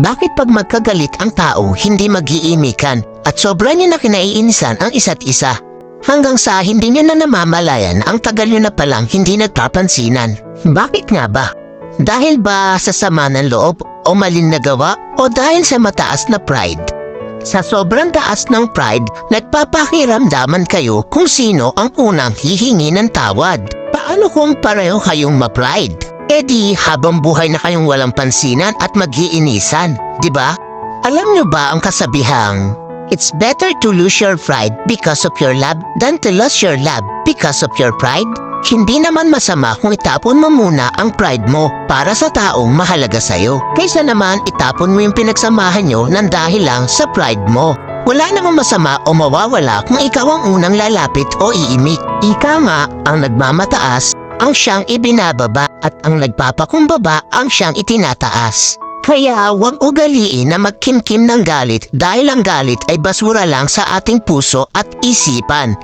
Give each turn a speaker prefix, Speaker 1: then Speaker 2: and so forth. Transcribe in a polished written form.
Speaker 1: Bakit pag magkagalit ang tao, hindi mag-iimikan at sobra niya na kinaiinisan ang isa't isa? Hanggang sa hindi niya na namamalayan ang tagal niyo na palang hindi nagpapansinan. Bakit nga ba? Dahil ba sa sama ng loob o maling nagawa o dahil sa mataas na pride? Sa sobrang taas ng pride, nagpapakiramdaman kayo kung sino ang unang hihingi ng tawad. Paano kung pareho kayong ma-pride? E di habang buhay na kayong walang pansinan at mag-iinisan, di ba? Alam niyo ba ang kasabihang, it's better to lose your pride because of your love than to lose your love because of your pride? Hindi naman masama kung itapon mo muna ang pride mo para sa taong mahalaga sa'yo. Kaysa naman itapon mo yung pinagsamahan nyo ng dahil lang sa pride mo. Wala namang masama o mawawala kung ikaw ang unang lalapit o iimik. Ika nga ang nagmamataas ang siyang ibinababa at ang nagpapakumbaba ang siyang itinataas. Kaya huwag ugaliin na magkimkim ng galit dahil ang galit ay basura lang sa ating puso at isipan.